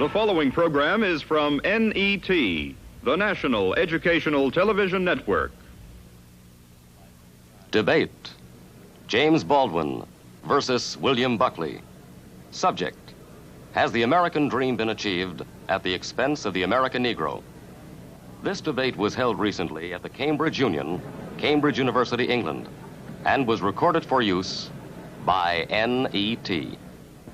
The following program is from NET, the National Educational Television Network. Debate. James Baldwin versus William Buckley. Subject. Has the American dream been achieved at the expense of the American Negro? This debate was held recently at the Cambridge Union, Cambridge University, England, and was recorded for use by NET.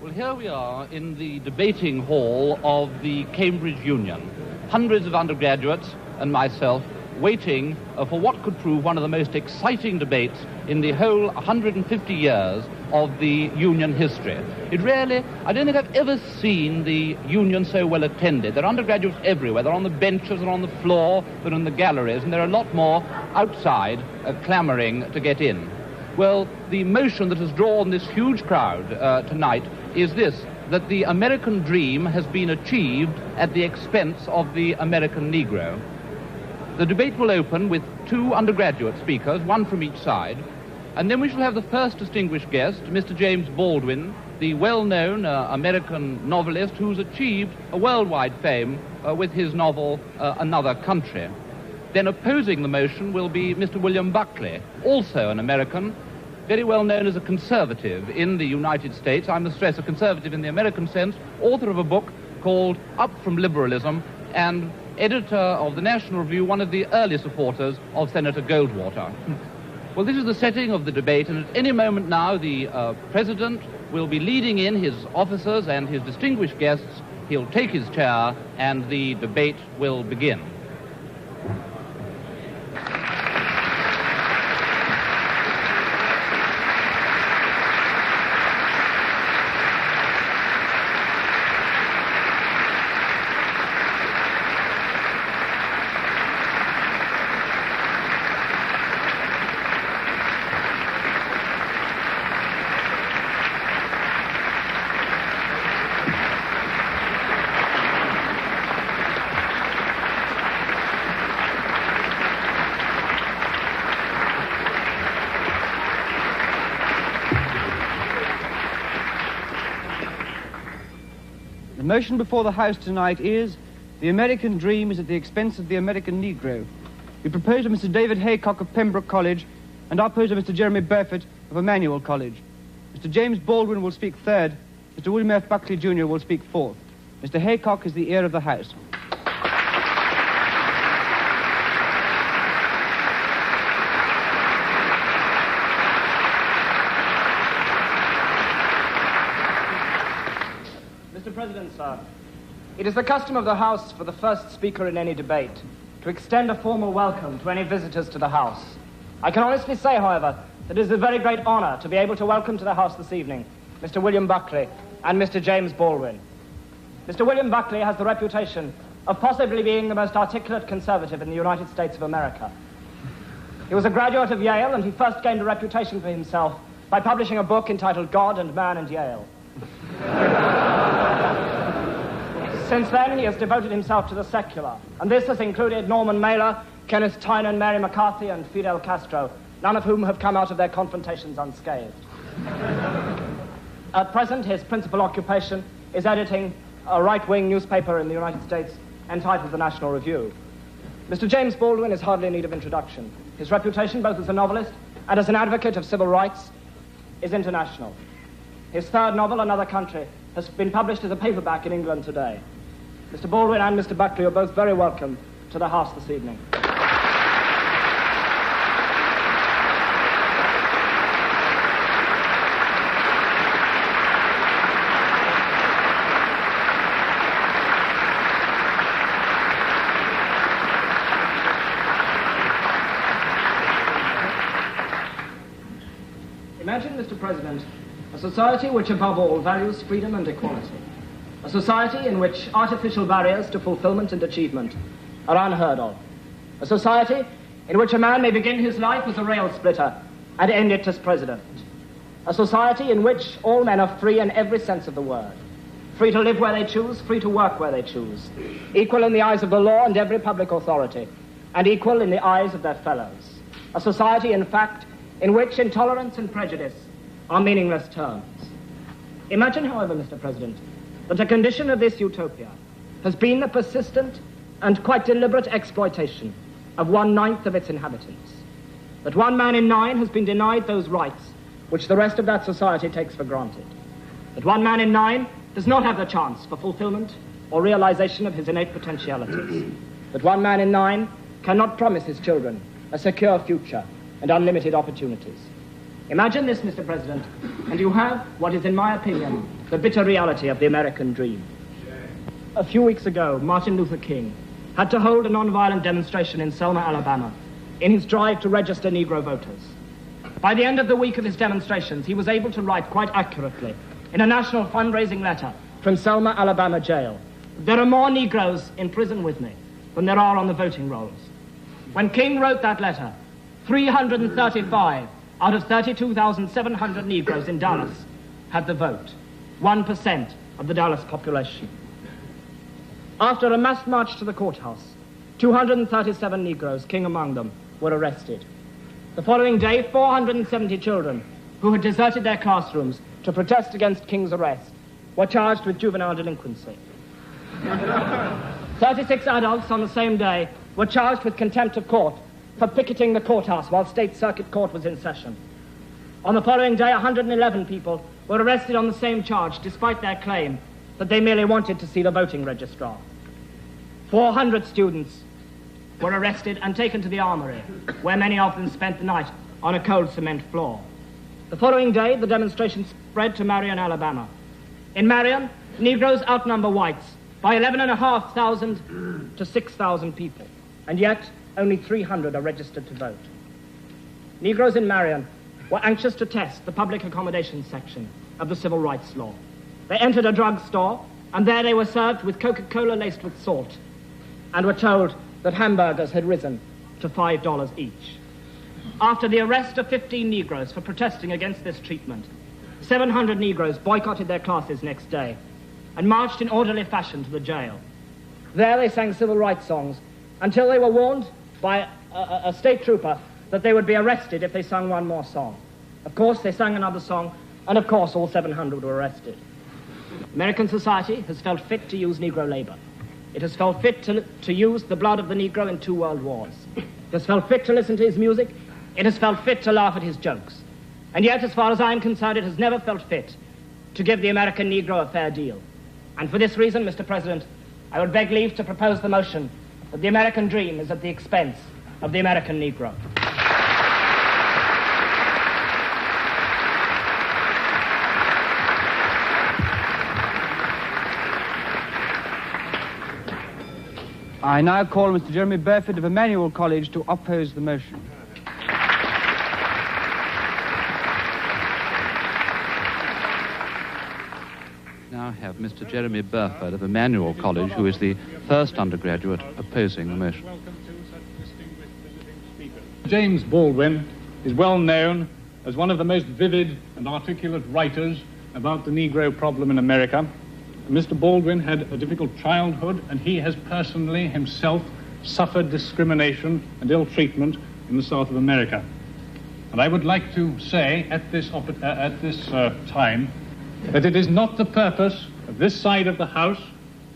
Well, here we are in the debating hall of the Cambridge Union. Hundreds of undergraduates and myself waiting for what could prove one of the most exciting debates in the whole 150 years of the Union history. I don't think I've ever seen the Union so well attended. There are undergraduates everywhere. They're on the benches, they're on the floor, they're in the galleries, and there are a lot more outside clamoring to get in. Well, the motion that has drawn this huge crowd tonight is this, that the American dream has been achieved at the expense of the American Negro. The debate will open with two undergraduate speakers, one from each side, and then we shall have the first distinguished guest, Mr. James Baldwin, the well-known American novelist who's achieved a worldwide fame with his novel, Another Country. Then opposing the motion will be Mr. William Buckley, also an American, very well known as a conservative in the United States. I must stress a conservative in the American sense, author of a book called Up from Liberalism, and editor of the National Review, one of the early supporters of Senator Goldwater. Well, this is the setting of the debate, and at any moment now the President will be leading in his officers and his distinguished guests. He'll take his chair, and the debate will begin. The motion before the House tonight is, the American dream is at the expense of the American Negro. We propose to Mr. David Haycock of Pembroke College, and I oppose to Mr. Jeremy Burford of Emmanuel College. Mr. James Baldwin will speak third. Mr. William F. Buckley, Jr. will speak fourth. Mr. Haycock is the ear of the House. Mr. President, sir, it is the custom of the House for the first speaker in any debate to extend a formal welcome to any visitors to the House. I can honestly say, however, that it is a very great honor to be able to welcome to the House this evening Mr. William Buckley and Mr. James Baldwin. Mr. William Buckley has the reputation of possibly being the most articulate conservative in the United States of America. He was a graduate of Yale, and he first gained a reputation for himself by publishing a book entitled God and Man and Yale. Since then, he has devoted himself to the secular, and this has included Norman Mailer, Kenneth Tynan, Mary McCarthy, and Fidel Castro, none of whom have come out of their confrontations unscathed. At present, his principal occupation is editing a right-wing newspaper in the United States entitled The National Review. Mr. James Baldwin is hardly in need of introduction. His reputation, both as a novelist and as an advocate of civil rights, is international. His third novel, Another Country, has been published as a paperback in England today. Mr. Baldwin and Mr. Buckley are both very welcome to the House this evening. Imagine, Mr. President, a society which above all values freedom and equality. A society in which artificial barriers to fulfillment and achievement are unheard of. A society in which a man may begin his life as a rail splitter and end it as president. A society in which all men are free in every sense of the word. Free to live where they choose, free to work where they choose. Equal in the eyes of the law and every public authority, and equal in the eyes of their fellows. A society, in fact, in which intolerance and prejudice are meaningless terms. Imagine, however, Mr. President, that a condition of this utopia has been the persistent and quite deliberate exploitation of 1/9 of its inhabitants. That 1 man in 9 has been denied those rights which the rest of that society takes for granted. That 1 man in 9 does not have the chance for fulfillment or realization of his innate potentialities. That 1 man in 9 cannot promise his children a secure future and unlimited opportunities. Imagine this, Mr. President, and you have what is, in my opinion, the bitter reality of the American dream. A few weeks ago, Martin Luther King had to hold a nonviolent demonstration in Selma, Alabama, in his drive to register Negro voters. By the end of the week of his demonstrations, he was able to write quite accurately in a national fundraising letter from Selma, Alabama jail, "There are more Negroes in prison with me than there are on the voting rolls." When King wrote that letter, 335 out of 32,700 Negroes in Dallas had the vote, 1% of the Dallas population. After a mass march to the courthouse, 237 Negroes, King among them, were arrested. The following day, 470 children who had deserted their classrooms to protest against King's arrest were charged with juvenile delinquency. 36 adults on the same day were charged with contempt of court for picketing the courthouse while State Circuit Court was in session. On the following day, 111 people were arrested on the same charge, despite their claim that they merely wanted to see the voting registrar. 400 students were arrested and taken to the armory, where many of them spent the night on a cold cement floor. The following day, the demonstration spread to Marion, Alabama. In Marion, Negroes outnumber whites by 11,500 to 6,000 people, and yet only 300 are registered to vote. Negroes in Marion were anxious to test the public accommodation section of the civil rights law. They entered a drugstore, and there they were served with Coca-Cola laced with salt, and were told that hamburgers had risen to $5 each. After the arrest of 15 Negroes for protesting against this treatment, 700 Negroes boycotted their classes next day and marched in orderly fashion to the jail. There they sang civil rights songs until they were warned by a state trooper that they would be arrested if they sung one more song. Of course, they sang another song, and of course all 700 were arrested. American society has felt fit to use Negro labor. It has felt fit to use the blood of the Negro in 2 world wars. It has felt fit to listen to his music. It has felt fit to laugh at his jokes. And yet, as far as I am concerned, it has never felt fit to give the American Negro a fair deal. And for this reason, Mr. President, I would beg leave to propose the motion that the American dream is at the expense of the American Negro. I now call Mr. Jeremy Burford of Emmanuel College to oppose the motion. Now have Mr. Jeremy Burford of Emmanuel College, who is the first undergraduate opposing the motion. Welcome to such distinguished visiting speakers. James Baldwin is well known as one of the most vivid and articulate writers about the Negro problem in America. Mr. Baldwin had a difficult childhood, and he has personally himself suffered discrimination and ill treatment in the South of America. And I would like to say at this time that it is not the purpose of this side of the House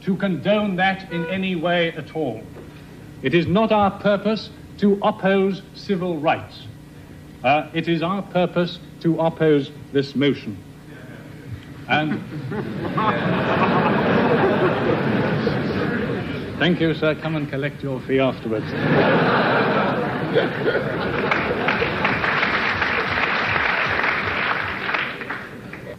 to condone that in any way at all. It is not our purpose to oppose civil rights. It is our purpose to oppose this motion. And thank you, sir. Come and collect your fee afterwards.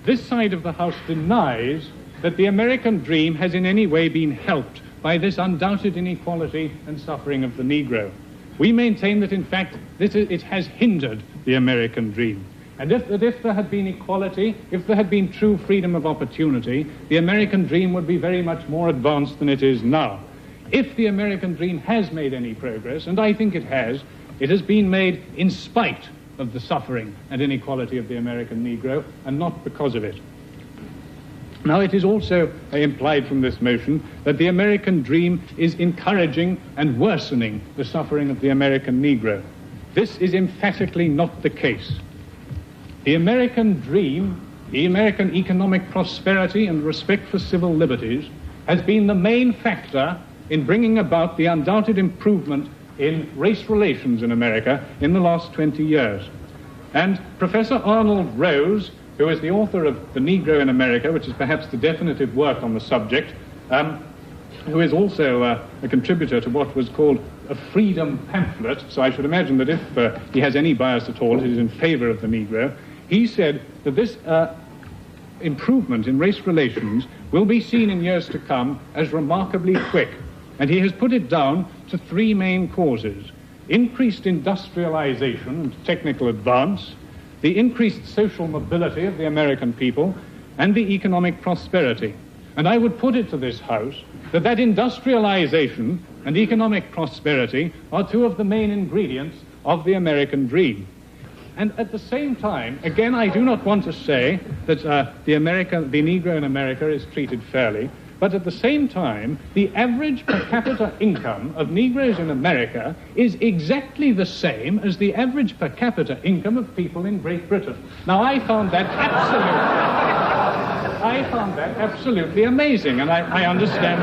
This side of the House denies that the American dream has in any way been helped by this undoubted inequality and suffering of the Negro. We maintain that, in fact, it has hindered the American dream. And if there had been equality, if there had been true freedom of opportunity, the American dream would be very much more advanced than it is now. If the American dream has made any progress, and I think it has been made in spite of the suffering and inequality of the American Negro, and not because of it. Now, it is also implied from this motion that the American dream is encouraging and worsening the suffering of the American Negro. This is emphatically not the case. The American dream, the American economic prosperity and respect for civil liberties, has been the main factor in bringing about the undoubted improvement in race relations in America in the last 20 years. And Professor Arnold Rose, who is the author of The Negro in America, which is perhaps the definitive work on the subject, who is also a contributor to what was called a freedom pamphlet, so I should imagine that if he has any bias at all, it is in favor of the Negro. He said that this improvement in race relations will be seen in years to come as remarkably quick. And he has put it down to three main causes: increased industrialization and technical advance, the increased social mobility of the American people, and the economic prosperity. And I would put it to this House that industrialization and economic prosperity are two of the main ingredients of the American dream. And at the same time, again, I do not want to say that the Negro in America is treated fairly, but at the same time, the average per capita income of Negroes in America is exactly the same as the average per capita income of people in Great Britain. Now, I found that absolutely amazing, and I understand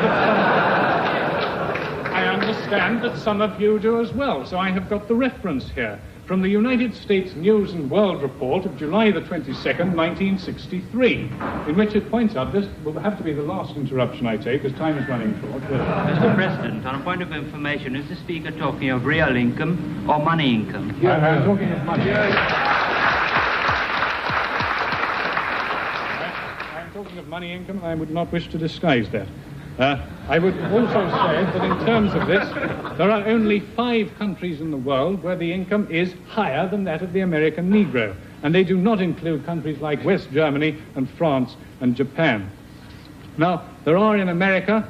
that some of you do as well. So I have got the reference here from the United States News and World Report of July the 22nd, 1963, in which it points out, this will have to be the last interruption I take, as time is running short. Mr. President, on a point of information, is the Speaker talking of real income or money income? I'm talking of money. I'm talking of money income, and I would not wish to disguise that. I would also say that in terms of this, there are only 5 countries in the world where the income is higher than that of the American Negro, and they do not include countries like West Germany and France and Japan. Now, there are in America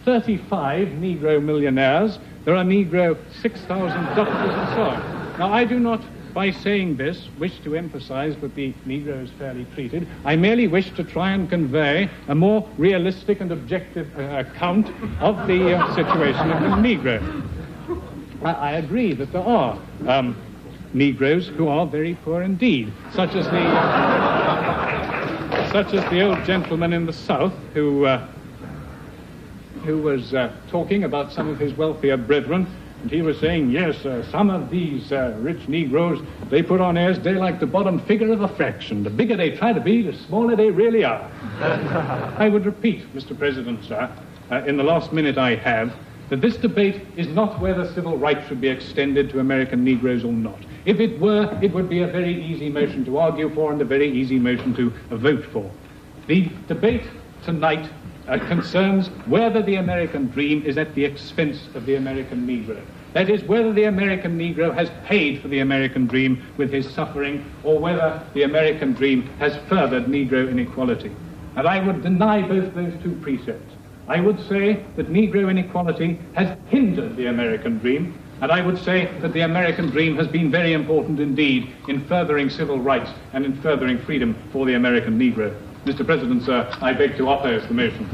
35 Negro millionaires. There are Negro 6,000 doctors and so on. Now, I do not, by saying this, wish to emphasize that the Negro is fairly treated. I merely wish to try and convey a more realistic and objective account of the situation of the Negro. I agree that there are Negroes who are very poor indeed, such as the old gentleman in the South who was talking about some of his wealthier brethren. And he was saying, yes, some of these rich Negroes, they put on airs, they're like the bottom figure of a fraction. The bigger they try to be, the smaller they really are. I would repeat, Mr. President, sir, in the last minute I have, that this debate is not whether civil rights should be extended to American Negroes or not. If it were, it would be a very easy motion to argue for and a very easy motion to vote for. The debate tonight concerns whether the American dream is at the expense of the American Negro. That is, whether the American Negro has paid for the American dream with his suffering, or whether the American dream has furthered Negro inequality. And I would deny both those two precepts. I would say that Negro inequality has hindered the American dream, and I would say that the American dream has been very important indeed in furthering civil rights and in furthering freedom for the American Negro. Mr. President, sir, I beg to oppose the motion.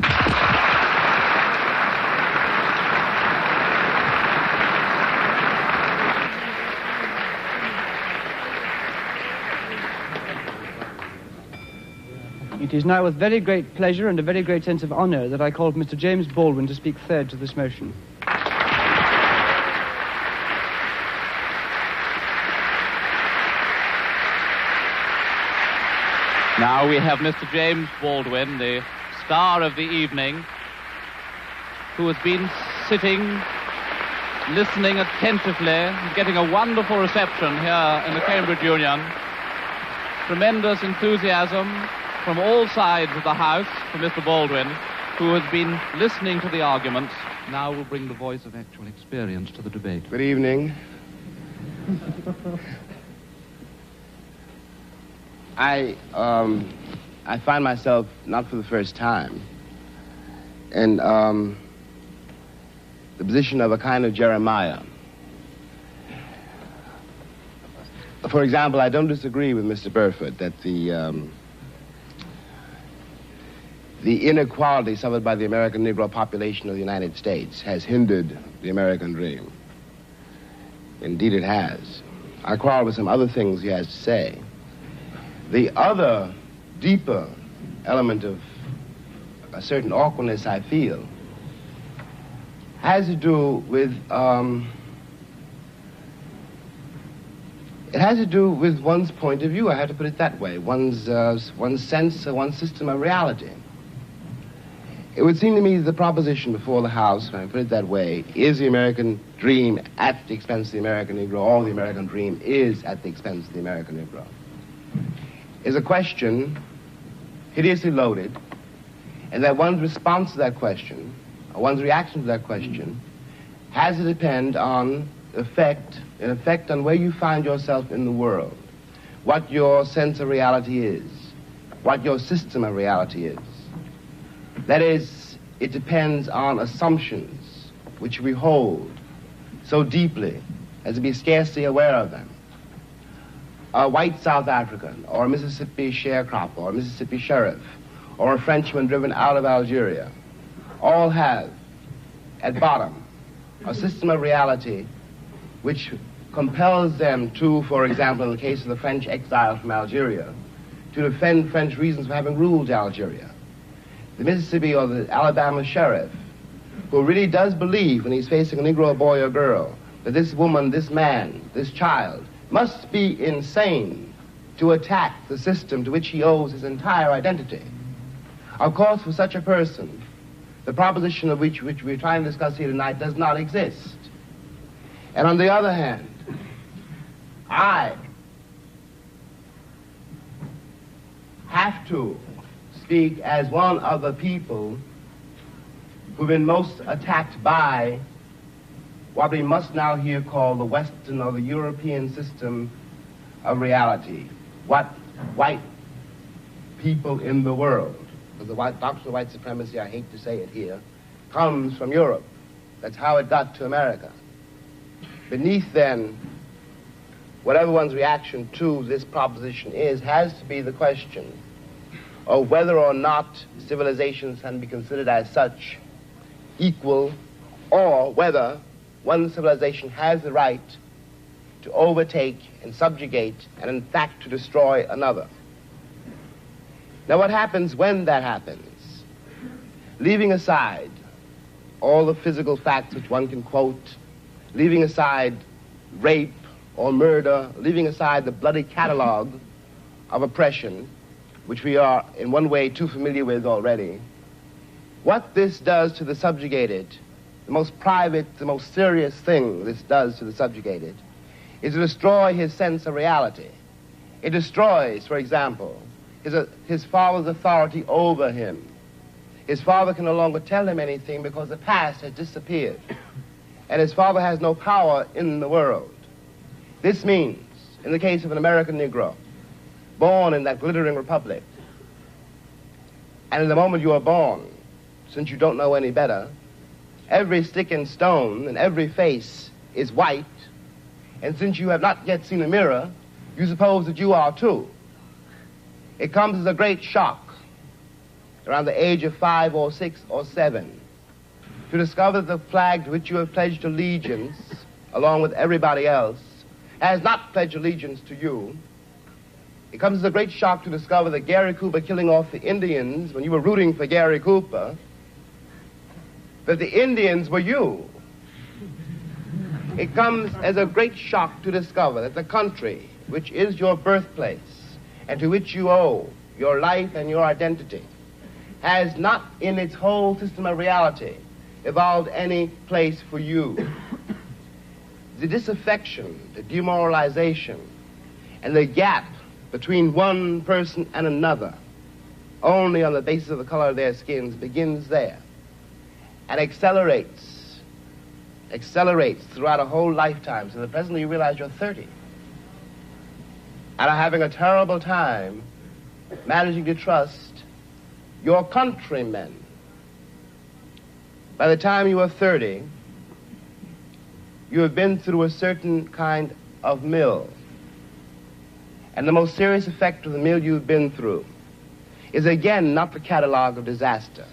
It is now with very great pleasure and a very great sense of honor that I call Mr. James Baldwin to speak third to this motion. Now we have Mr. James Baldwin, the star of the evening, who has been sitting, listening attentively, getting a wonderful reception here in the Cambridge Union. Tremendous enthusiasm from all sides of the House for Mr. Baldwin, who has been listening to the arguments. Now will bring the voice of actual experience to the debate. Good evening. I find myself, not for the first time, in the position of a kind of Jeremiah. For example, I don't disagree with Mr. Burford that the inequality suffered by the American Negro population of the United States has hindered the American dream. Indeed, it has. I quarrel with some other things he has to say. The other deeper element of a certain awkwardness I feel, has to do with it has to do with one's point of view. I have to put it that way. One's sense, one's system of reality. It would seem to me that the proposition before the House, when I put it that way, is the American dream at the expense of the American Negro, or the American dream is at the expense of the American Negro, is a question hideously loaded, and that one's response to that question, or one's reaction to that question, has to depend on an effect on where you find yourself in the world, what your sense of reality is, what your system of reality is. That is, it depends on assumptions which we hold so deeply as to be scarcely aware of them. A white South African, or a Mississippi sharecropper, or a Mississippi sheriff, or a Frenchman driven out of Algeria, all have, at bottom, a system of reality which compels them to, for example, in the case of the French exile from Algeria, to defend French reasons for having ruled Algeria. The Mississippi or the Alabama sheriff, who really does believe when he's facing a Negro boy or girl that this woman, this man, this child must be insane to attack the system to which he owes his entire identity. Of course, for such a person, the proposition of which we're trying to discuss here tonight does not exist. And on the other hand, I have to speak as one of the people who've been most attacked by what we must now here call the Western or the European system of reality. What white people in the world, because the doctrine of white supremacy, I hate to say it here, comes from Europe. That's how it got to America. Beneath, then, whatever one's reaction to this proposition is, has to be the question of whether or not civilizations can be considered as such equal, or whether one civilization has the right to overtake and subjugate and, in fact, to destroy another. Now, what happens when that happens? Leaving aside all the physical facts which one can quote, leaving aside rape or murder, leaving aside the bloody catalog of oppression, which we are in one way too familiar with already, what this does to the subjugated, the most private, the most serious thing this does to the subjugated, is to destroy his sense of reality. It destroys, for example, his father's authority over him. His father can no longer tell him anything because the past has disappeared, and his father has no power in the world. This means, in the case of an American Negro, born in that glittering republic, and in the moment you are born, since you don't know any better, every stick and stone and every face is white, and since you have not yet seen a mirror, you suppose that you are too. It comes as a great shock around the age of 5 or 6 or 7 to discover that the flag to which you have pledged allegiance, along with everybody else, has not pledged allegiance to you. It comes as a great shock to discover that Gary Cooper killing off the Indians, when you were rooting for Gary Cooper, that the Indians were you. It comes as a great shock to discover that the country, which is your birthplace, and to which you owe your life and your identity, has not in its whole system of reality evolved any place for you. The disaffection, the demoralization, and the gap between one person and another, only on the basis of the color of their skins, begins there and accelerates throughout a whole lifetime, so that presently you realize you're 30 and are having a terrible time managing to trust your countrymen. By the time you are 30, you have been through a certain kind of mill. And the most serious effect of the mill you've been through is, again, not the catalog of disaster.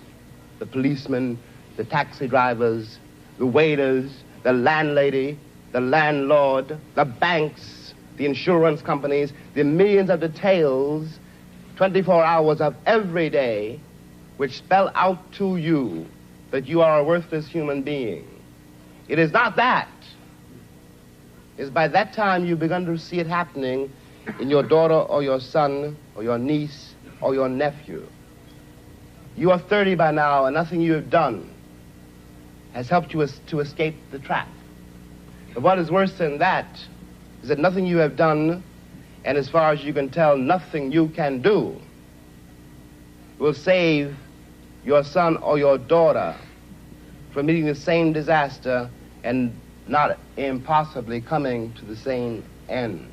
The policemen, the taxi drivers, the waiters, the landlady, the landlord, the banks, the insurance companies, the millions of details, 24 hours of every day, which spell out to you that you are a worthless human being. It is not that. It's by that time you've begun to see it happening in your daughter or your son or your niece or your nephew. You are 30 by now, and nothing you have done has helped you to escape the trap. But what is worse than that is that nothing you have done, and as far as you can tell, nothing you can do, will save your son or your daughter from meeting the same disaster and not impossibly coming to the same end.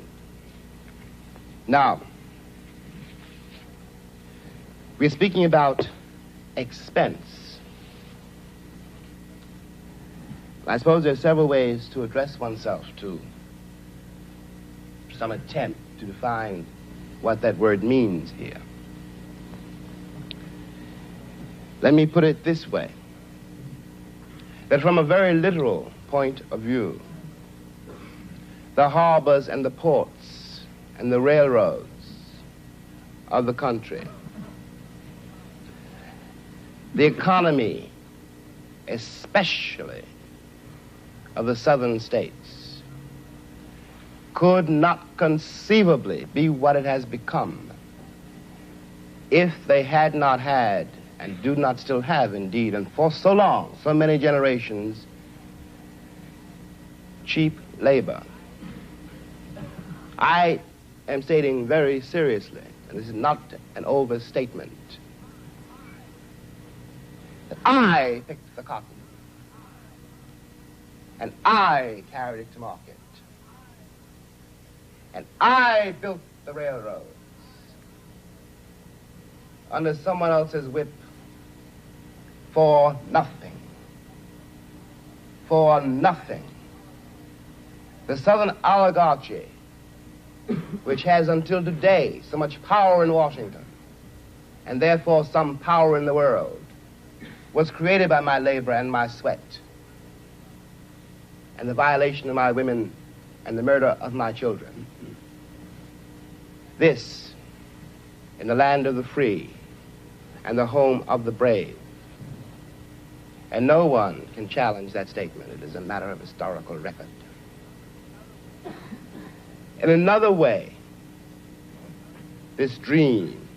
Now, we're speaking about expense. I suppose there are several ways to address oneself to some attempt to define what that word means here. Let me put it this way, that from a very literal point of view, the harbors and the ports and the railroads of the country, the economy, especially of the southern states, could not conceivably be what it has become if they had not had, and do not still have indeed, and for so long, so many generations, cheap labor. I am stating very seriously, and this is not an overstatement, that I picked the cotton, and I carried it to market, and I built the railroads under someone else's whip for nothing. For nothing. The Southern oligarchy, which has until today so much power in Washington, and therefore some power in the world, was created by my labor and my sweat, and the violation of my women and the murder of my children. This, in the land of the free and the home of the brave. And no one can challenge that statement. It is a matter of historical record. In another way, this dream,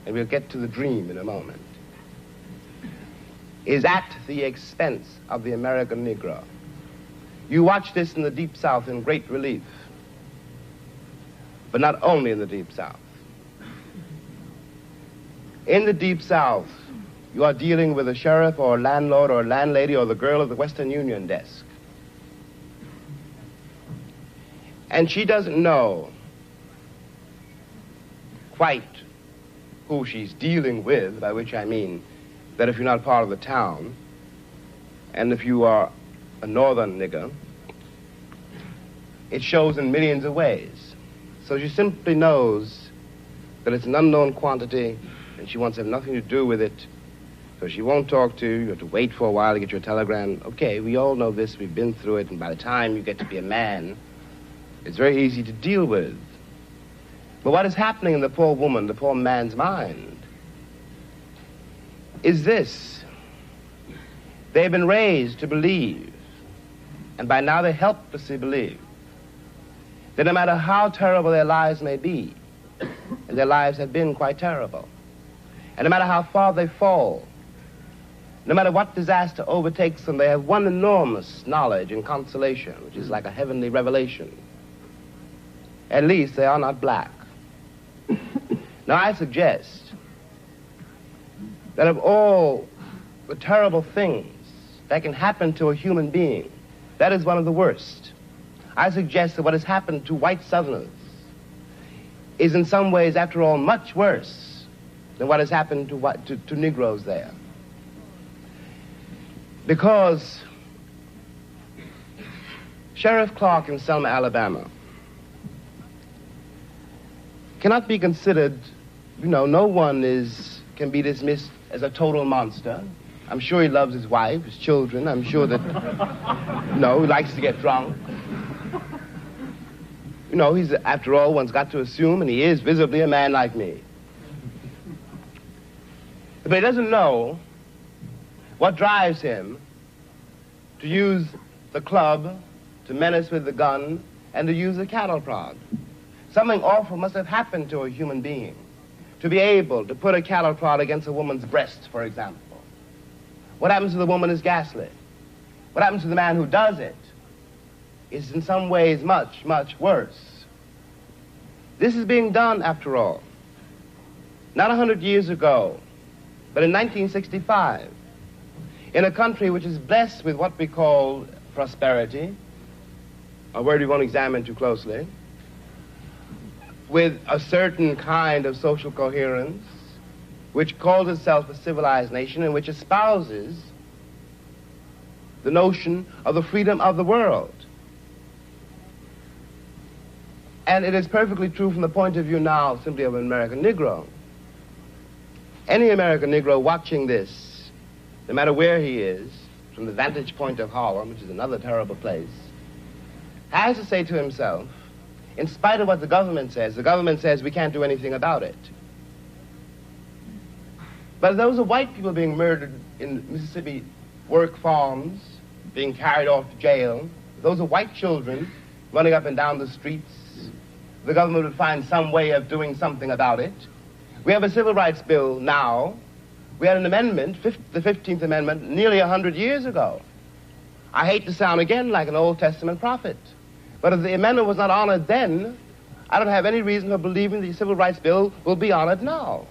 and we'll get to the dream in a moment, is at the expense of the American Negro. You watch this in the Deep South in great relief, but not only in the Deep South. In the Deep South, you are dealing with a sheriff or a landlord or a landlady or the girl at the Western Union desk. And she doesn't know quite who she's dealing with, by which I mean that if you're not part of the town, and if you are a northern nigger, it shows in millions of ways. So she simply knows that it's an unknown quantity, and she wants to have nothing to do with it. So she won't talk to you. You have to wait for a while to get your telegram. Okay, we all know this. We've been through it. And by the time you get to be a man, it's very easy to deal with. But what is happening in the poor woman, the poor man's mind, is this. They've been raised to believe, and by now they helplessly believe, that no matter how terrible their lives may be, and their lives have been quite terrible, and no matter how far they fall, no matter what disaster overtakes them, they have one enormous knowledge and consolation, which is like a heavenly revelation. At least they are not black. Now I suggest that of all the terrible things that can happen to a human being, that is one of the worst. I suggest that what has happened to white Southerners is in some ways, after all, much worse than what has happened to Negroes there. Because Sheriff Clark in Selma, Alabama, cannot be considered, no one can be dismissed as a total monster. I'm sure he loves his wife, his children. I'm sure that, he likes to get drunk. He's, after all, one's got to assume, and he is visibly a man like me. But he doesn't know what drives him to use the club, to menace with the gun, and to use the cattle prod. Something awful must have happened to a human being to be able to put a cattle prod against a woman's breast, for example. What happens to the woman is ghastly. What happens to the man who does it is in some ways much, much worse. This is being done, after all, not 100 years ago, but in 1965, in a country which is blessed with what we call prosperity, a word we won't examine too closely, with a certain kind of social coherence, which calls itself a civilized nation and which espouses the notion of the freedom of the world. And it is perfectly true from the point of view now simply of an American Negro. Any American Negro watching this, no matter where he is, from the vantage point of Harlem, which is another terrible place, has to say to himself, in spite of what the government says we can't do anything about it. But those are white people being murdered in Mississippi work farms, being carried off to jail. Those are white children running up and down the streets. The government would find some way of doing something about it. We have a civil rights bill now. We had an amendment, the 15th Amendment, nearly 100 years ago. I hate to sound again like an Old Testament prophet, but if the amendment was not honored then, I don't have any reason for believing the civil rights bill will be honored now.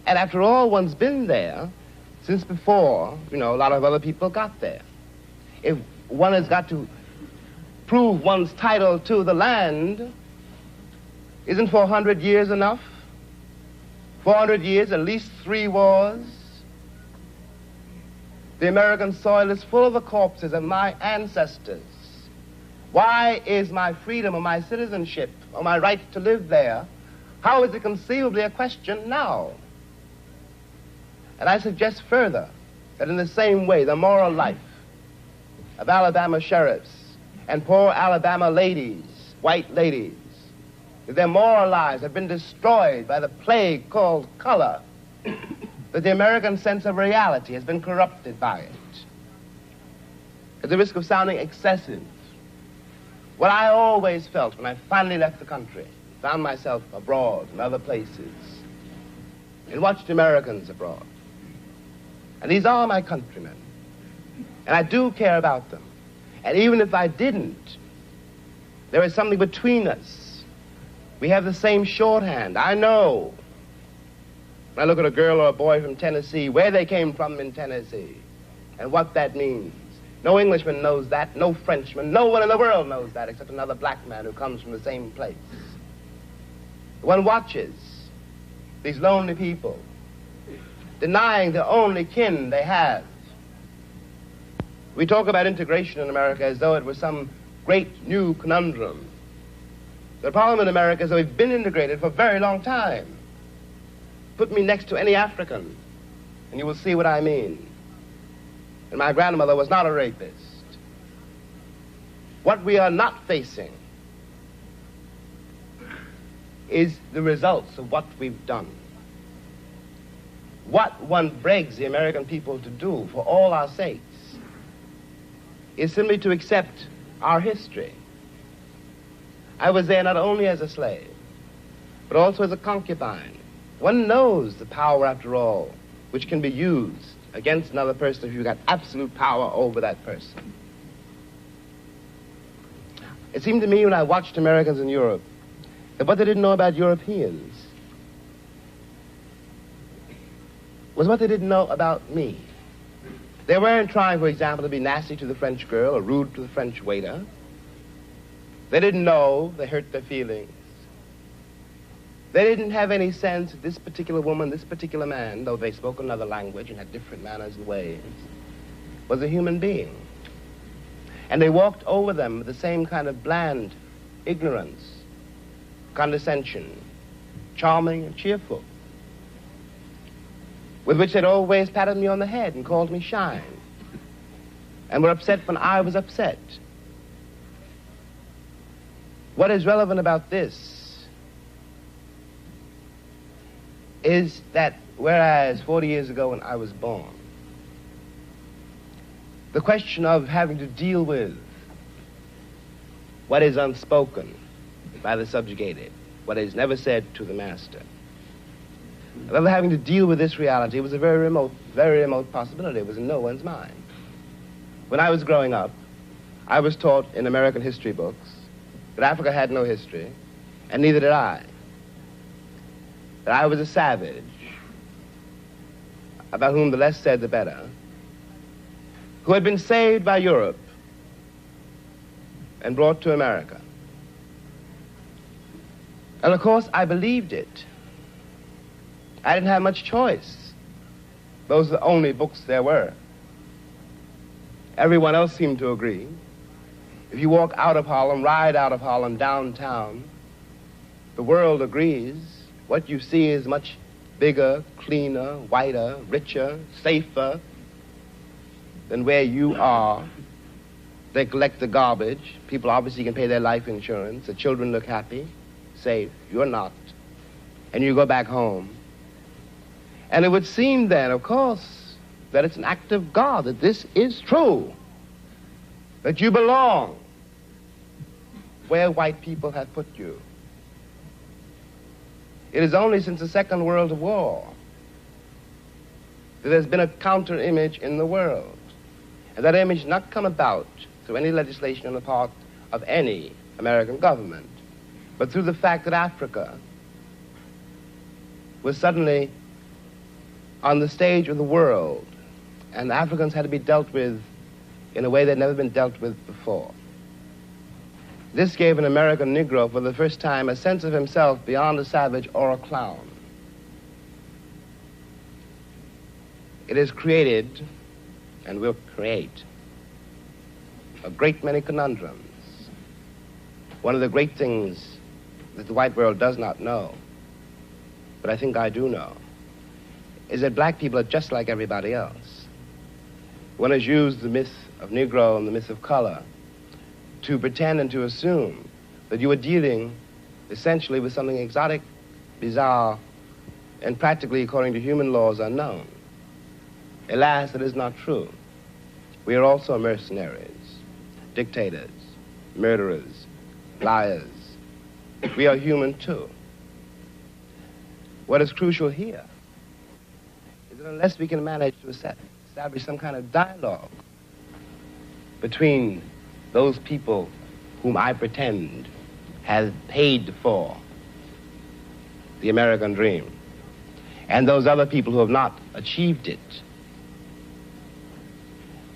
And after all, one's been there since before, a lot of other people got there. If one has got to prove one's title to the land, isn't 400 years enough? 400 years, at least 3 wars. The American soil is full of the corpses of my ancestors. Why is my freedom or my citizenship or my right to live there, how is it conceivably a question now? And I suggest further that in the same way, the moral life of Alabama sheriffs and poor Alabama ladies, white ladies, their moral lives have been destroyed by the plague called color, that the American sense of reality has been corrupted by it. At the risk of sounding excessive, what I always felt when I finally left the country, found myself abroad in other places, and watched Americans abroad. And these are my countrymen, and I do care about them. And even if I didn't, there is something between us. We have the same shorthand. I know, when I look at a girl or a boy from Tennessee, where they came from in Tennessee, and what that means. No Englishman knows that, no Frenchman, no one in the world knows that except another black man who comes from the same place. One watches these lonely people denying the only kin they have. We talk about integration in America as though it was some great new conundrum. The problem in America is that we've been integrated for a very long time. Put me next to any African, and you will see what I mean. And my grandmother was not a rapist. What we are not facing is the results of what we've done. What one begs the American people to do for all our sakes is simply to accept our history. I was there not only as a slave, but also as a concubine. One knows the power, after all, which can be used against another person if you've got absolute power over that person. It seemed to me when I watched Americans in Europe that what they didn't know about Europeans was what they didn't know about me. They weren't trying, for example, to be nasty to the French girl or rude to the French waiter. They didn't know they hurt their feelings. They didn't have any sense that this particular woman, this particular man, though they spoke another language and had different manners and ways, was a human being. And they walked over them with the same kind of bland ignorance, condescension, charming and cheerful, with which they'd always patted me on the head and called me shine, and were upset when I was upset. What is relevant about this is that whereas 40 years ago when I was born, the question of having to deal with what is unspoken by the subjugated, what is never said to the master, of having to deal with this reality was a very remote possibility. It was in no one's mind. When I was growing up, I was taught in American history books that Africa had no history, and neither did I. That I was a savage, about whom the less said the better, who had been saved by Europe and brought to America. And of course, I believed it. I didn't have much choice. Those are the only books there were. Everyone else seemed to agree. If you walk out of Harlem, ride out of Harlem, downtown, the world agrees. What you see is much bigger, cleaner, whiter, richer, safer than where you are. They collect the garbage. People obviously can pay their life insurance. The children look happy, safe. You're not. And you go back home. And it would seem then, of course, that it's an act of God, that this is true, that you belong where white people have put you. It is only since the Second World War that there's been a counter-image in the world. And that image not come about through any legislation on the part of any American government, but through the fact that Africa was suddenly on the stage of the world, and Africans had to be dealt with in a way that had never been dealt with before. This gave an American Negro for the first time a sense of himself beyond a savage or a clown. It has created, and will create, a great many conundrums. One of the great things that the white world does not know, but I think I do know, is that black people are just like everybody else. One has used the myth of Negro and the myth of color to pretend and to assume that you are dealing essentially with something exotic, bizarre, and practically, according to human laws, unknown. Alas, that is not true. We are also mercenaries, dictators, murderers, liars. We are human too. What is crucial here is that unless we can manage to establish some kind of dialogue between those people whom I pretend have paid for the American dream and those other people who have not achieved it,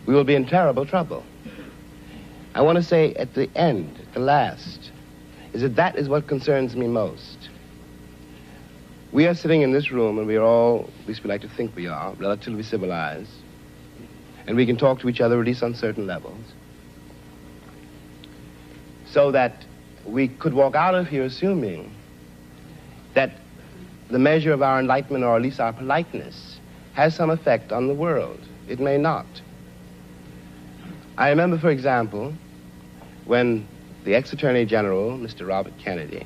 we will be in terrible trouble. I want to say at the end, at the last, is that that is what concerns me most. We are sitting in this room, and we are all, at least we like to think we are, relatively civilized, and we can talk to each other at least on certain levels, so that we could walk out of here assuming that the measure of our enlightenment, or at least our politeness, has some effect on the world. It may not. I remember, for example, when the ex-Attorney General, Mr. Robert Kennedy,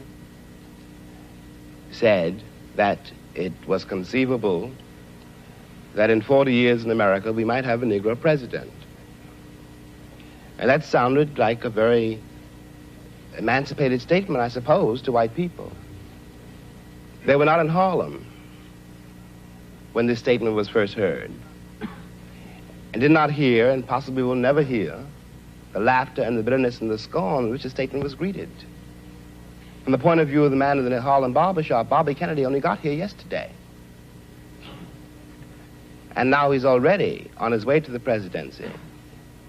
said that it was conceivable that in 40 years in America we might have a Negro president. And that sounded like a very emancipated statement, I suppose, to white people. They were not in Harlem when this statement was first heard, and did not hear, and possibly will never hear, the laughter and the bitterness and the scorn with which the statement was greeted. From the point of view of the man in the Harlem barbershop, Bobby Kennedy only got here yesterday. And now he's already on his way to the presidency.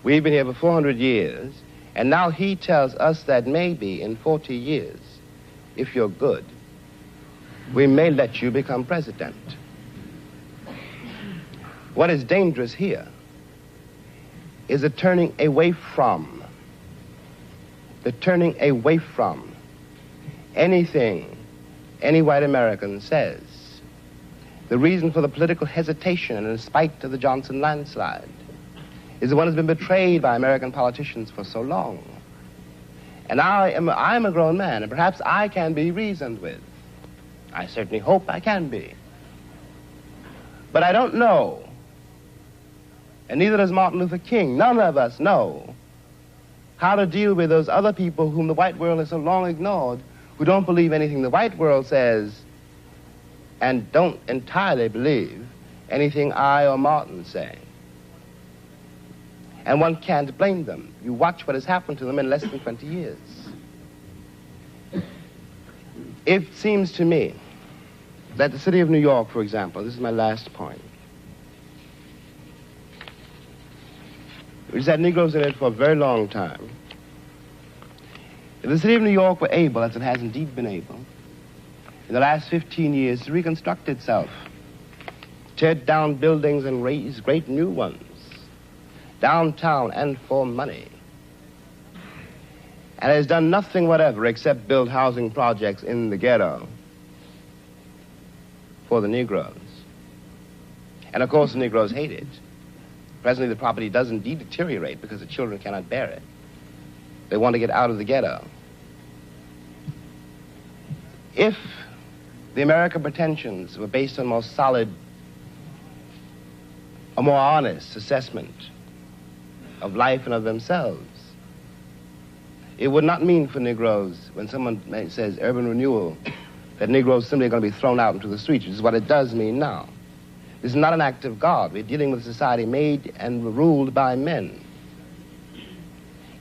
We've been here for 400 years, and now he tells us that maybe in 40 years, if you're good, we may let you become president. What is dangerous here is the turning away from anything any white American says. The reason for the political hesitation and in spite of the Johnson landslide is the one who's been betrayed by American politicians for so long. And I'm a grown man, and perhaps I can be reasoned with. I certainly hope I can be. But I don't know, and neither does Martin Luther King, none of us know how to deal with those other people whom the white world has so long ignored, who don't believe anything the white world says and don't entirely believe anything I or Martin say. And one can't blame them. You watch what has happened to them in less than 20 years. It seems to me that the city of New York, for example, this is my last point, which has had Negroes in it for a very long time. If the city of New York were able, as it has indeed been able, in the last 15 years to reconstruct itself, tear down buildings and raise great new ones, downtown and for money, and has done nothing whatever except build housing projects in the ghetto for the Negroes. And of course the Negroes hate it. Presently the property does indeed deteriorate because the children cannot bear it. They want to get out of the ghetto. If the American pretensions were based on more solid, a more honest assessment of life and of themselves, it would not mean for Negroes, when someone says urban renewal, that Negroes simply are going to be thrown out into the streets, which is what it does mean now. This is not an act of God. We're dealing with a society made and ruled by men.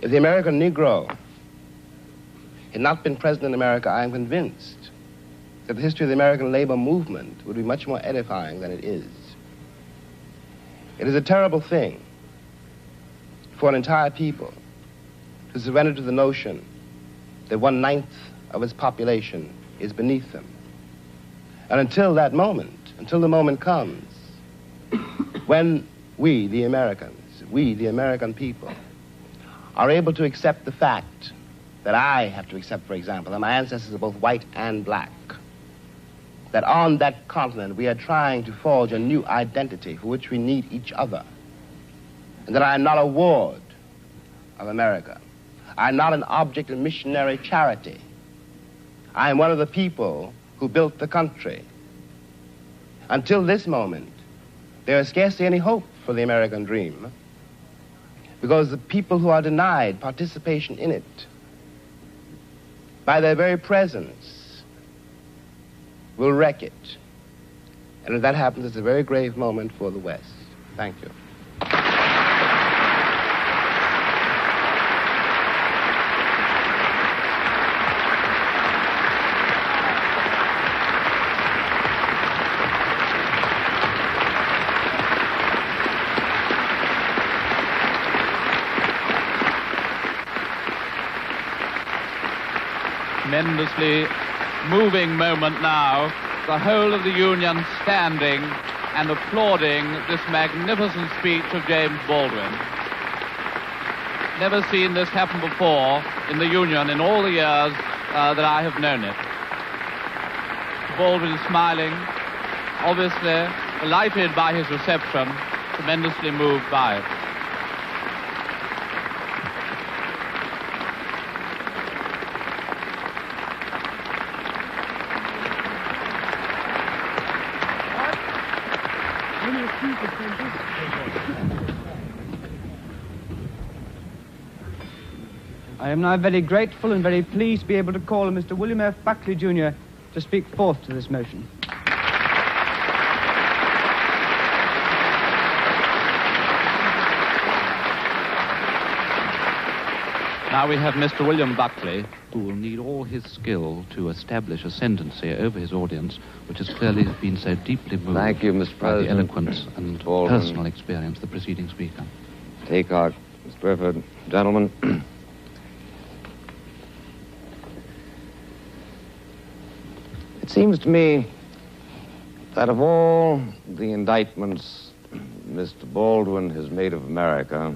If the American Negro had not been present in America, I am convinced that the history of the American labor movement would be much more edifying than it is. It is a terrible thing for an entire people to surrender to the notion that 1/9 of its population is beneath them. And until that moment, until the moment comes when we, the Americans, we, the American people, are able to accept the fact that I have to accept, for example, that my ancestors are both white and black, that on that continent we are trying to forge a new identity for which we need each other, and that I am not a ward of America. I am not an object of missionary charity. I am one of the people who built the country. Until this moment, there is scarcely any hope for the American dream, because the people who are denied participation in it, by their very presence, will wreck it. And if that happens, it's a very grave moment for the West. Thank you. Tremendously moving moment now, the whole of the Union standing and applauding this magnificent speech of James Baldwin. Never seen this happen before in the Union in all the years that I have known it. Baldwin smiling, obviously delighted by his reception, tremendously moved by it. I am now very grateful and very pleased to be able to call on Mr. William F. Buckley, Jr. to speak forth to this motion. Now we have Mr. William Buckley, who will need all his skill to establish ascendancy over his audience, which has clearly been so deeply moved. Thank you, Mr. by the President. eloquence and Baldwin. personal experience of the preceding speaker. Take our Mr. Burford, gentlemen. It seems to me that of all the indictments Mr. Baldwin has made of America,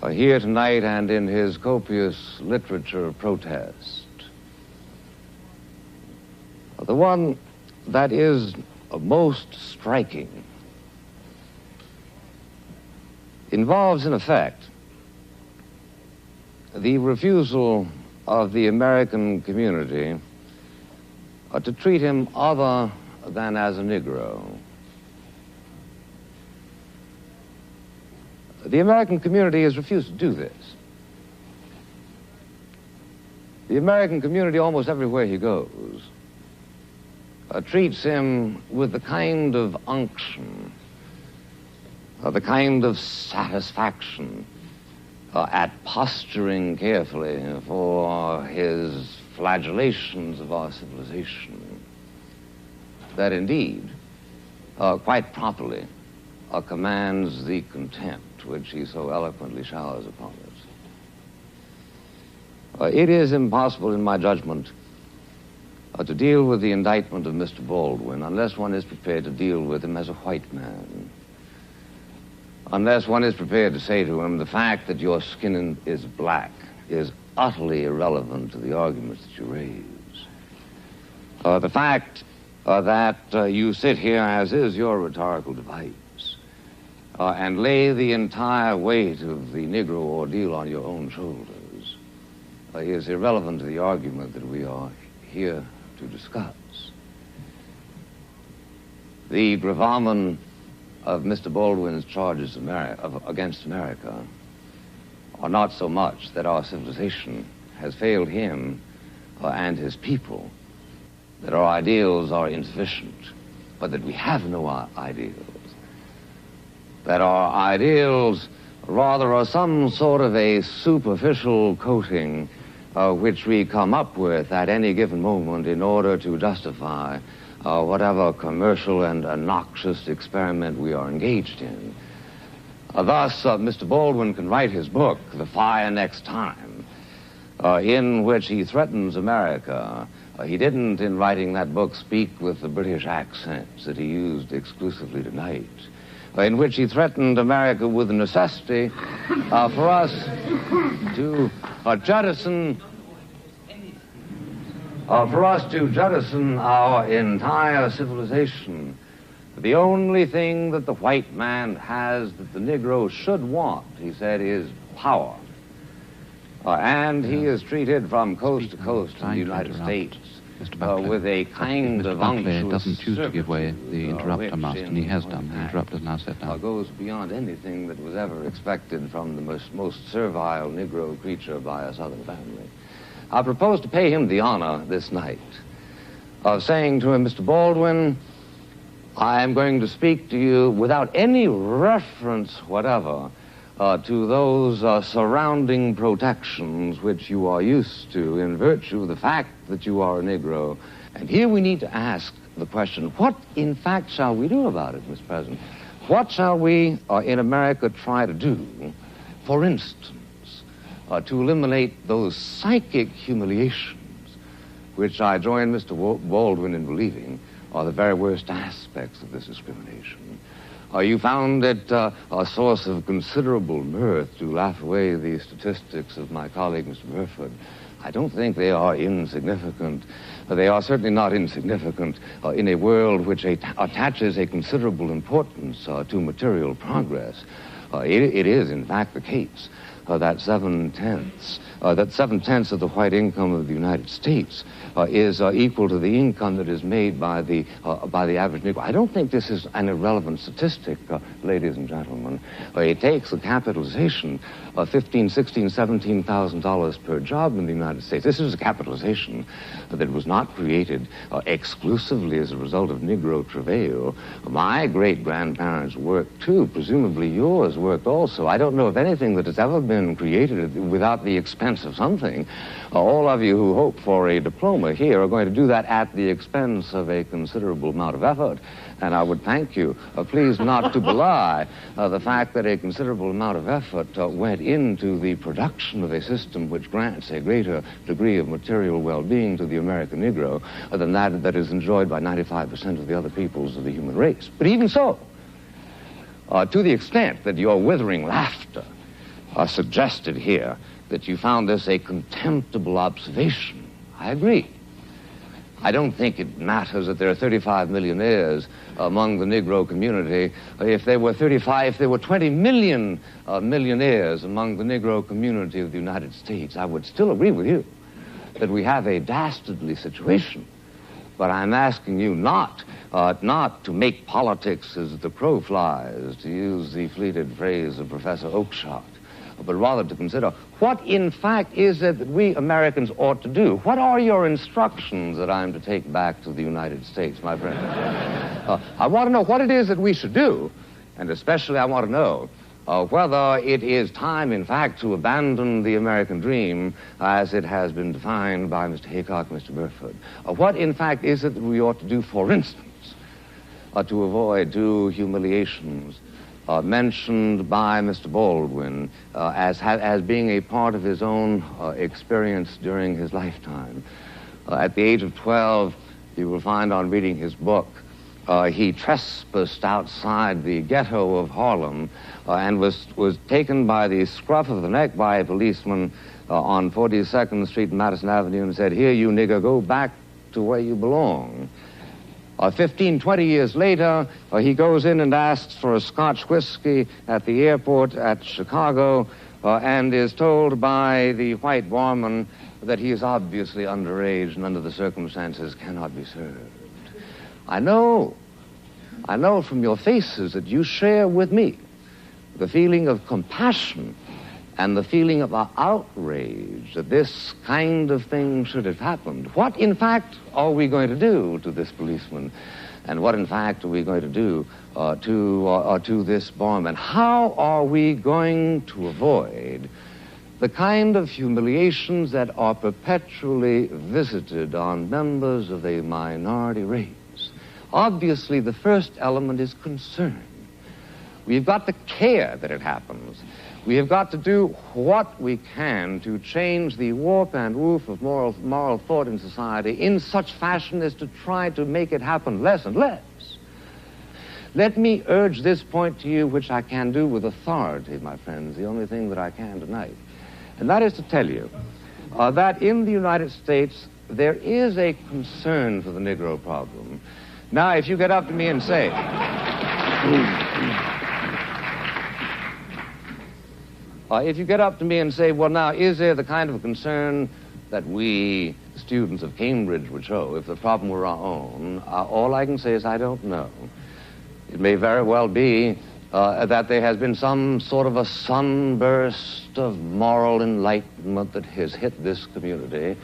here tonight and in his copious literature of protest, the one that is most striking involves, in effect, the refusal of the American community to treat him other than as a Negro. The American community has refused to do this. The American community, almost everywhere he goes, treats him with the kind of unction, the kind of satisfaction at posturing carefully for his flagellations of our civilization, that indeed, quite properly, commands the contempt which he so eloquently showers upon us. It is impossible, in my judgment, to deal with the indictment of Mr. Baldwin unless one is prepared to deal with him as a white man. Unless one is prepared to say to him, the fact that your skin is black is utterly irrelevant to the arguments that you raise. The fact that you sit here, as is your rhetorical device, and lay the entire weight of the Negro ordeal on your own shoulders is irrelevant to the argument that we are here to discuss. The gravamen of Mr. Baldwin's charges against America are not so much that our civilization has failed him and his people, that our ideals are insufficient, but that we have no ideals. That our ideals rather are some sort of a superficial coating which we come up with at any given moment in order to justify whatever commercial and noxious experiment we are engaged in. Thus, Mr. Baldwin can write his book, The Fire Next Time, in which he threatens America. He didn't, in writing that book, speak with the British accents that he used exclusively tonight, in which he threatened America with the necessity for us to jettison our entire civilization. The only thing that the white man has that the Negro should want, he said, is power. And he is treated from coast to coast in the United States with a kind of Buckley doesn't choose to give way. The interrupter must, and he has done. The interrupter now sat down. Goes beyond anything that was ever expected from the most servile Negro creature by a Southern family. I propose to pay him the honor this night of saying to him, Mr. Baldwin, I am going to speak to you without any reference whatever to those surrounding protections which you are used to in virtue of the fact that you are a Negro. And here we need to ask the question, what in fact shall we do about it, Mr. President? What shall we in America try to do, for instance, to eliminate those psychic humiliations which I join Mr. Baldwin in believing are the very worst aspects of this discrimination? You found it a source of considerable mirth to laugh away the statistics of my colleague, Mr. Burford. I don't think they are insignificant. They are certainly not insignificant in a world which attaches a considerable importance to material progress. It is, in fact, the case that 7/10 of the white income of the United States is equal to the income that is made by the average Negro. I don't think this is an irrelevant statistic, ladies and gentlemen. It takes a capitalization of $15,000, $16,000, $17,000 per job in the United States. This is a capitalization that was not created exclusively as a result of Negro travail. My great-grandparents worked too. Presumably yours worked also. I don't know of anything that has ever been created without the expense of something. All of you who hope for a diploma here are going to do that at the expense of a considerable amount of effort. And I would thank you, please, not to belie the fact that a considerable amount of effort went into the production of a system which grants a greater degree of material well-being to the American Negro than that is enjoyed by 95% of the other peoples of the human race. But even so, to the extent that your withering laughter suggested here that you found this a contemptible observation, I agree. I don't think it matters that there are 35 millionaires among the Negro community. If there were 20 million millionaires among the Negro community of the United States, I would still agree with you that we have a dastardly situation But I'm asking you not to make politics as the crow flies, to use the fleeted phrase of Professor Oakeshott, but rather to consider what, in fact, is it that we Americans ought to do? What are your instructions that I'm to take back to the United States, my friend? I want to know what it is that we should do, and especially I want to know whether it is time, in fact, to abandon the American dream as it has been defined by Mr. Haycock and Mr. Burford. What, in fact, is it that we ought to do, for instance, to avoid two humiliations mentioned by Mr. Baldwin as being a part of his own experience during his lifetime. At the age of 12, you will find on reading his book, he trespassed outside the ghetto of Harlem and was taken by the scruff of the neck by a policeman on 42nd Street and Madison Avenue and said, "Here, you nigger, go back to where you belong." 15, 20 years later, he goes in and asks for a Scotch whiskey at the airport at Chicago and is told by the white barman that he is obviously underage and under the circumstances cannot be served. I know from your faces that you share with me the feeling of compassion and the feeling of outrage that this kind of thing should have happened. What, in fact, are we going to do to this policeman? And what, in fact, are we going to do to this barman? How are we going to avoid the kind of humiliations that are perpetually visited on members of a minority race? Obviously, the first element is concern. We've got to care that it happens. We have got to do what we can to change the warp and woof of moral thought in society in such fashion as to try to make it happen less and less. Let me urge this point to you, which I can do with authority, my friends, the only thing that I can tonight. And that is to tell you that in the United States, there is a concern for the Negro problem. Now, if you get up to me and say... if you get up to me and say, well, now, is there the kind of concern that we, students of Cambridge, would show if the problem were our own? All I can say is I don't know. It may very well be that there has been some sort of a sunburst of moral enlightenment that has hit this community,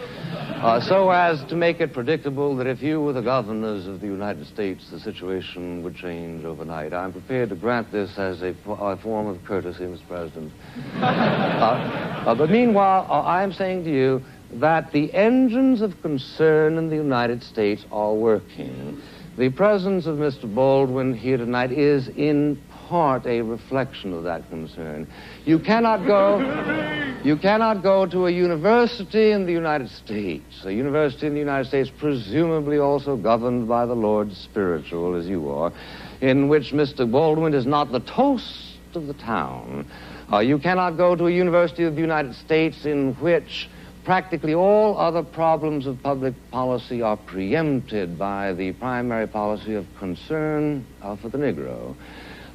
so as to make it predictable that if you were the governors of the United States, the situation would change overnight. I'm prepared to grant this as a form of courtesy, Mr. President. But meanwhile, I am saying to you that the engines of concern in the United States are working. The presence of Mr. Baldwin here tonight is in part a reflection of that concern. You cannot go to a university in the United States, a university in the United States presumably also governed by the Lord Spiritual, as you are, in which Mr. Baldwin is not the toast of the town. You cannot go to a university of the United States in which practically all other problems of public policy are preempted by the primary policy of concern for the Negro.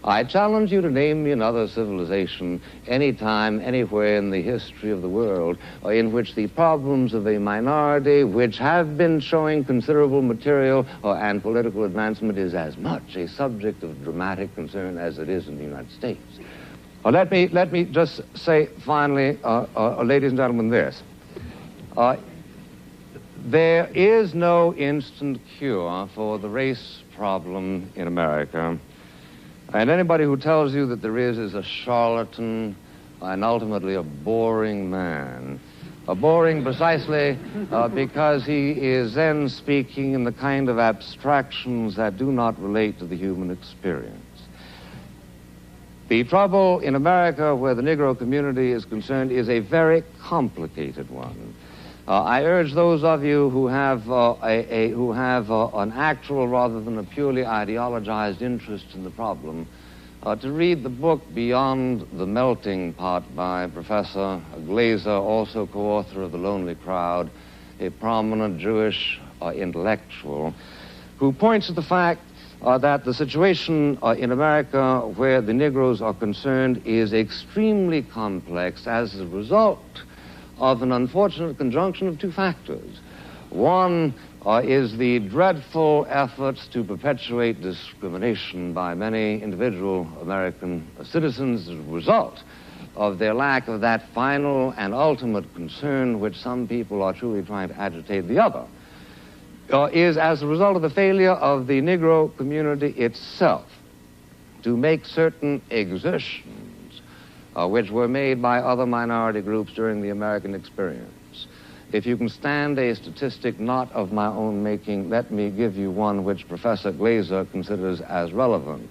I challenge you to name me another civilization anytime, anywhere in the history of the world in which the problems of a minority, which have been showing considerable material and political advancement, is as much a subject of dramatic concern as it is in the United States. Let me just say finally, ladies and gentlemen, this. There is no instant cure for the race problem in America. And anybody who tells you that there is a charlatan and ultimately a boring man. Boring precisely because he is then speaking in the kind of abstractions that do not relate to the human experience. The trouble in America where the Negro community is concerned is a very complicated one. I urge those of you who have an actual rather than a purely ideologized interest in the problem to read the book Beyond the Melting Pot by Professor Glaser, also co-author of The Lonely Crowd, a prominent Jewish intellectual, who points to the fact that the situation in America where the Negroes are concerned is extremely complex as a result of an unfortunate conjunction of two factors. One is the dreadful efforts to perpetuate discrimination by many individual American citizens as a result of their lack of that final and ultimate concern which some people are truly trying to agitate. The other is as a result of the failure of the Negro community itself to make certain exertions which were made by other minority groups during the American experience. If you can stand a statistic not of my own making, let me give you one which Professor Glaser considers as relevant.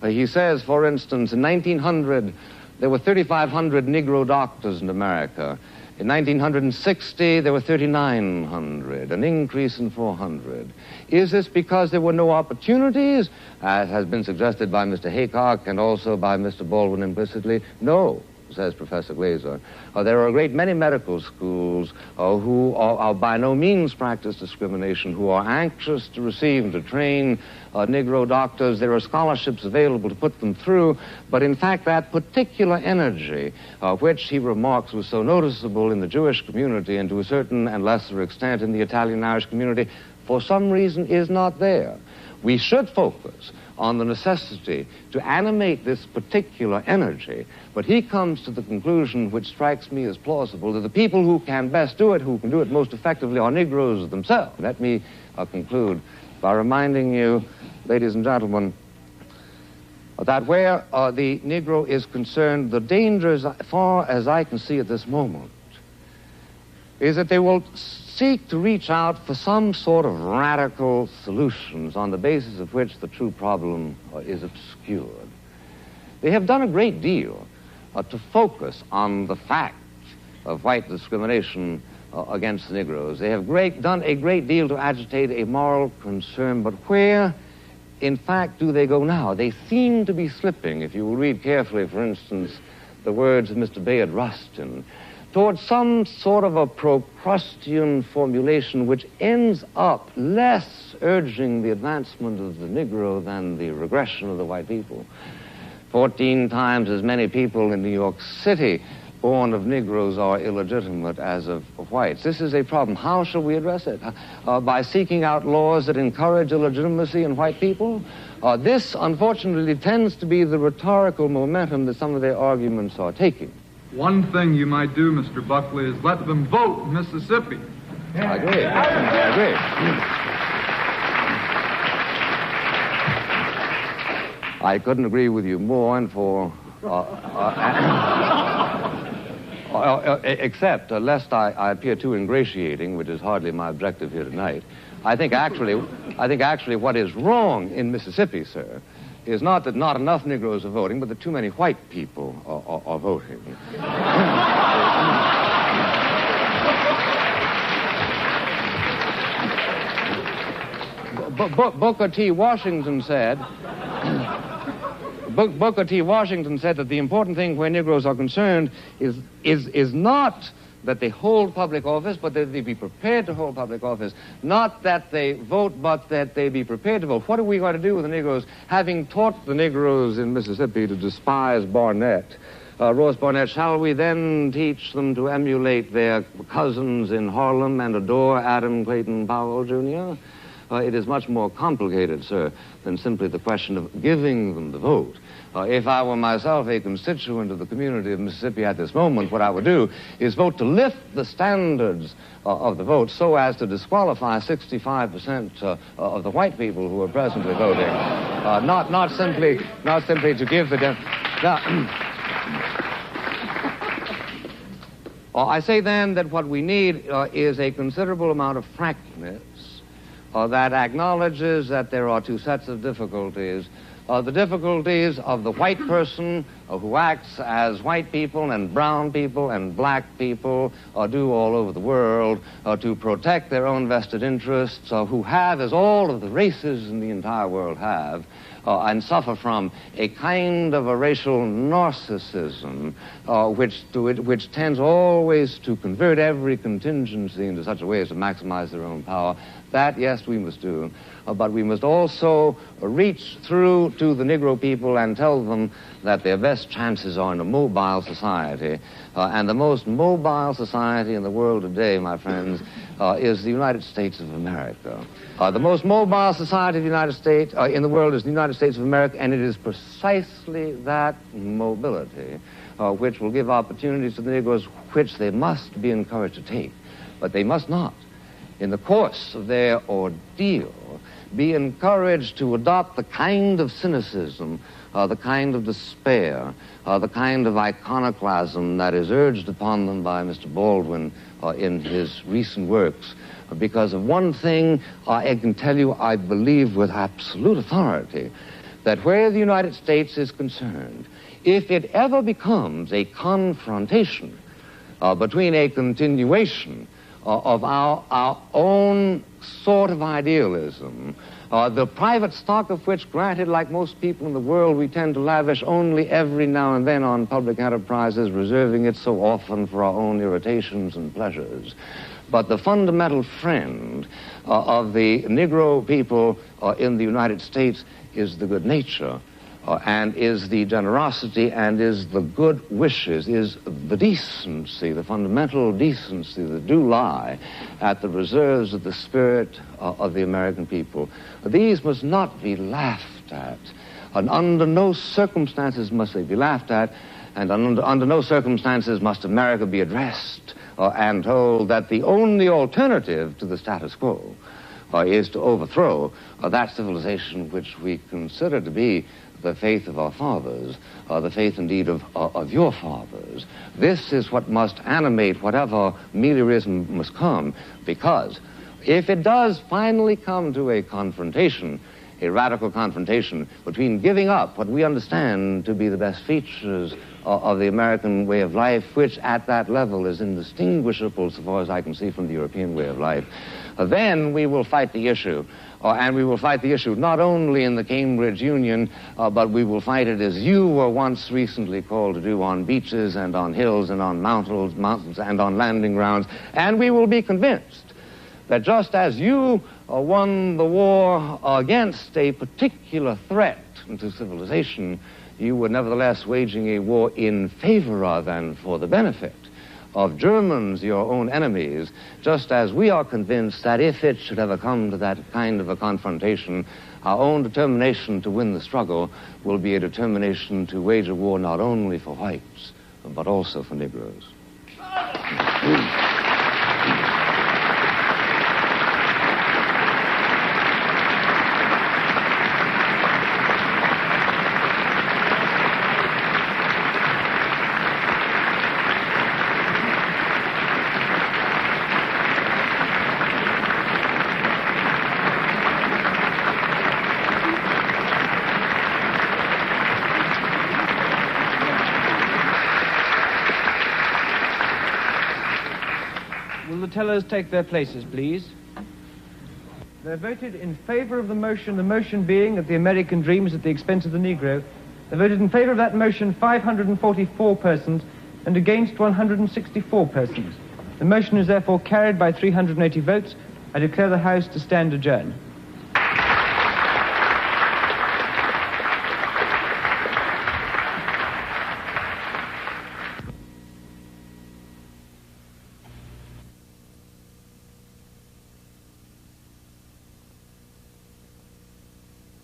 He says, for instance, in 1900, there were 3,500 Negro doctors in America. In 1960, there were 3,900, an increase in 400. Is this because there were no opportunities, as has been suggested by Mr. Haycock and also by Mr. Baldwin implicitly? No, says Professor Glaser. There are a great many medical schools who are by no means practice discrimination, who are anxious to receive and to train Negro doctors. There are scholarships available to put them through, but in fact that particular energy, which he remarks was so noticeable in the Jewish community and to a certain and lesser extent in the Italian-Irish community, for some reason is not there. We should focus on the necessity to animate this particular energy, but he comes to the conclusion, which strikes me as plausible, that the people who can best do it, who can do it most effectively, are Negroes themselves. Let me conclude by reminding you, ladies and gentlemen, that where the Negro is concerned, the danger, as far as I can see at this moment, is that they will seek to reach out for some sort of radical solutions on the basis of which the true problem is obscured. They have done a great deal to focus on the fact of white discrimination against the Negroes. They have done a great deal to agitate a moral concern, but where, in fact, do they go now? They seem to be slipping, if you will read carefully, for instance, the words of Mr. Bayard Rustin, towards some sort of a Procrustean formulation which ends up less urging the advancement of the Negro than the regression of the white people. 14 times as many people in New York City born of Negroes are illegitimate as of whites. This is a problem. How shall we address it? By seeking out laws that encourage illegitimacy in white people? This, unfortunately, tends to be the rhetorical momentum that some of their arguments are taking. One thing you might do, Mr. Buckley, is let them vote in Mississippi. I agree. I agree. I couldn't agree with you more, and for except lest I appear too ingratiating, which is hardly my objective here tonight. I think actually what is wrong in Mississippi, sir, is not that not enough Negroes are voting, but that too many white people are voting. Booker T. Washington said that the important thing where Negroes are concerned is not that they hold public office, but that they be prepared to hold public office. Not that they vote, but that they be prepared to vote. What are we going to do with the Negroes, having taught the Negroes in Mississippi to despise Barnett, Ross Barnett? Shall we then teach them to emulate their cousins in Harlem and adore Adam Clayton Powell, Jr.? It is much more complicated, sir, than simply the question of giving them the vote. If I were myself a constituent of the community of Mississippi at this moment, what I would do is vote to lift the standards of the vote so as to disqualify 65% of the white people who are presently voting. Not simply to give the... I say then that what we need is a considerable amount of frankness that acknowledges that there are two sets of difficulties. The difficulties of the white person who acts as white people and brown people and black people do all over the world to protect their own vested interests, who have, as all of the races in the entire world have, and suffer from a kind of a racial narcissism which tends always to convert every contingency into such a way as to maximize their own power. That, yes, we must do. But we must also reach through to the Negro people and tell them that their best chances are in a mobile society. And the most mobile society in the world today, my friends, is the United States of America. The most mobile society of the United States in the world is the United States of America, and it is precisely that mobility which will give opportunities to the Negroes which they must be encouraged to take. But they must not, in the course of their ordeal, be encouraged to adopt the kind of cynicism, the kind of despair, the kind of iconoclasm that is urged upon them by Mr. Baldwin in his recent works. Because of one thing, I can tell you, I believe with absolute authority, that where the United States is concerned, if it ever becomes a confrontation between a continuation of our own sort of idealism, the private stock of which, granted, like most people in the world, we tend to lavish only every now and then on public enterprises, reserving it so often for our own irritations and pleasures. But the fundamental friend of the Negro people in the United States is the good nature, and is the generosity, and is the good wishes, is the decency, the fundamental decency that do lie at the reserves of the spirit of the American people. These must not be laughed at, and under no circumstances must they be laughed at, and under no circumstances must America be addressed and told that the only alternative to the status quo is to overthrow that civilization which we consider to be the faith of our fathers, the faith indeed of your fathers. This is what must animate whatever meliorism must come, because if it does finally come to a confrontation, a radical confrontation between giving up what we understand to be the best features of the American way of life, which at that level is indistinguishable so far as I can see from the European way of life, then we will fight the issue. And we will fight the issue not only in the Cambridge Union, but we will fight it as you were once recently called to do on beaches and on hills and on mountains and on landing grounds. And we will be convinced that just as you won the war against a particular threat to civilization, you were nevertheless waging a war in favor of and for the benefit of Germans, your own enemies, just as we are convinced that if it should ever come to that kind of a confrontation, our own determination to win the struggle will be a determination to wage a war not only for whites, but also for Negroes. Will the tellers take their places, please? They voted in favor of the motion being that the American dream is at the expense of the Negro. They voted in favor of that motion 544 persons and against 164 persons. The motion is therefore carried by 380 votes. I declare the House to stand adjourned.